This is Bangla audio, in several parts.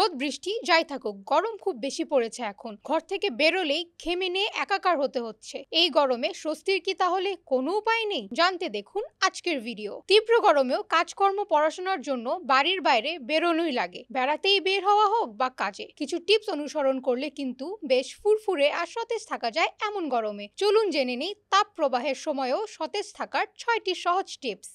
রোদ বৃষ্টি যাই থাকুক, গরম খুব বেশি পড়েছে এখন। ঘর থেকে বেরোলেই ঘেমে নিয়ে একাকার হতে হচ্ছে। এই গরমে স্বস্তির কি তাহলে কোনো উপায় নেই? জানতে দেখুন আজকের ভিডিও। তীব্র গরমেও কাজকর্ম পড়াশোনার জন্য বাড়ির বাইরে বেরোনোই লাগে। বেড়াতেই বের হওয়া হোক বা কাজে, কিছু টিপস অনুসরণ করলে কিন্তু বেশ ফুরফুরে আর সতেজ থাকা যায় এমন গরমে। চলুন জেনে নিই তাপ প্রবাহের সময়ও সতেজ থাকার 6টি সহজ টিপস।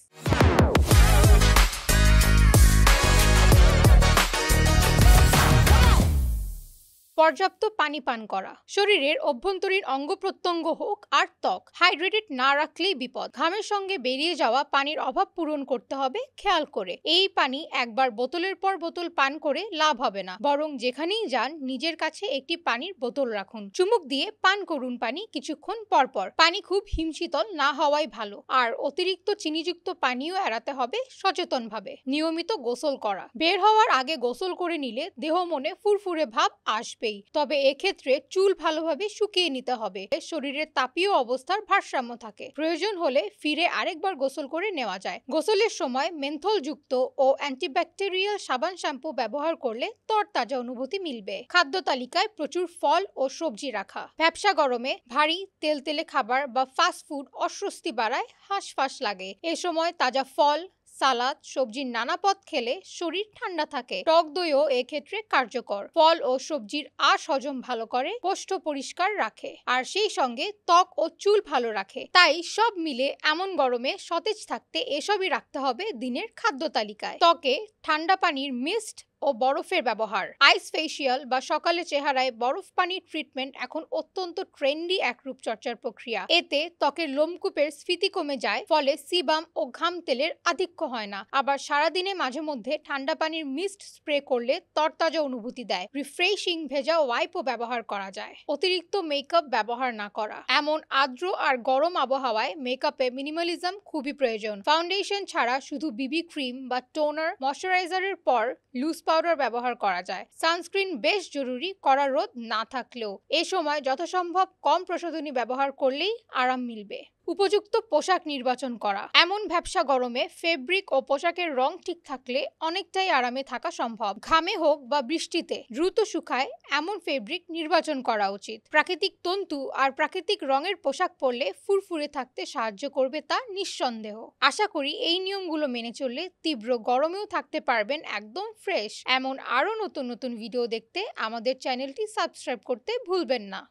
পর্যাপ্ত পানি পান করা। শরীরের অভ্যন্তরীণ অঙ্গ প্রত্যঙ্গ হোক আর ত্বক হাইড্রেটেড না রাখলেই বিপদ। ঘামের সঙ্গে বেরিয়ে যাওয়া পানির অভাব পূরণ করতে হবে খেয়াল করে। এই পানি একবার বোতলের পর বোতল পান করে লাভ হবে না, বরং যেখানেই যান নিজের কাছে একটি পানির বোতল রাখুন। চুমুক দিয়ে পান করুন পানি কিছুক্ষণ পর পর। পানি খুব হিমশীতল না হওয়াই ভালো। আর অতিরিক্ত চিনিযুক্ত পানীয় এড়াতে হবে সচেতনভাবে। নিয়মিত গোসল করা। বের হওয়ার আগে গোসল করে নিলে দেহ মনে ফুরফুরে ভাব আসবে। তবে এক্ষেত্রে চুল ভালোভাবে শুকিয়ে নিতে হবে। শরীরের তাপীয় অবস্থার ভারসাম্য থাকে। প্রয়োজন হলে ফিরে আরেকবার গোসল করে নেওয়া যায়। গোসলের সময় মেন্থল যুক্ত ও অ্যান্টিব্যাকটেরিয়াল সাবান শ্যাম্পু ব্যবহার করলে তরতাজা অনুভূতি মিলবে। খাদ্য তালিকায় প্রচুর ফল ও সবজি রাখা। ভ্যাপসা গরমে ভারী তেলতেলে খাবার বা ফাস্ট ফুড অস্বস্তি বাড়ায়, হাঁসফাঁস লাগে। এ সময় তাজা ফল, সালাদ, সবজির নানা পদ খেলে শরীর ঠান্ডা থাকে। টক দইও এক্ষেত্রে কার্যকর। ফল ও সবজির আঁশ হজম ভালো করে, কোষ্ঠ পরিষ্কার রাখে আর সেই সঙ্গে ত্বক ও চুল ভালো রাখে। তাই সব মিলে এমন গরমে সতেজ থাকতে এসবই রাখতে হবে দিনের খাদ্য তালিকায়। ত্বকে ঠান্ডা পানির মিস্ট ও বরফের ব্যবহার। আইস ফেসিয়াল বা সকালে চেহারায় বরফ পানির ট্রিটমেন্ট এখন অত্যন্ত ট্রেন্ডি এক রূপচর্চার প্রক্রিয়া। এতে ত্বকের লোমকূপের স্ফীতি কমে যায়, ফলে সিবাম ও ঘাম তেলের আধিক্য হয় না। আবার সারাদিনে মাঝে মধ্যে ঠান্ডা পানির মিস্ট স্প্রে করলে তরতাজা অনুভূতি দেয়। রিফ্রেশিং ভেজা ওয়াইপও ব্যবহার করা যায়। অতিরিক্ত মেকআপ ব্যবহার না করা। এমন আর্দ্র আর গরম আবহাওয়ায় মেকআপে মিনিমালিজম খুবই প্রয়োজন। ফাউন্ডেশন ছাড়া শুধু বিবি ক্রিম বা টোনার, ময়শ্চারাইজারের পর লুজ পাউডার ব্যবহার করা যায়। সানস্ক্রিন বেশ জরুরি, কড়া রোদ না থাকলেও। এ সময় যথাসম্ভব কম প্রসাধনী ব্যবহার করলেই আরাম মিলবে। উপযুক্ত পোশাক নির্বাচন করা। এমন ভ্যাপসা গরমে ফেব্রিক ও পোশাকের রং ঠিক থাকলে অনেকটাই আরামে থাকা সম্ভব। ঘামে হোক বা বৃষ্টিতে দ্রুত শুকায় এমন ফেব্রিক নির্বাচন করা উচিত। প্রাকৃতিক তন্তু আর প্রাকৃতিক রঙের পোশাক পরলে ফুরফুরে থাকতে সাহায্য করবে তা নিঃসন্দেহ। আশা করি এই নিয়মগুলো মেনে চললে তীব্র গরমেও থাকতে পারবেন একদম ফ্রেশ। এমন আরো নতুন নতুন ভিডিও দেখতে আমাদের চ্যানেলটি সাবস্ক্রাইব করতে ভুলবেন না।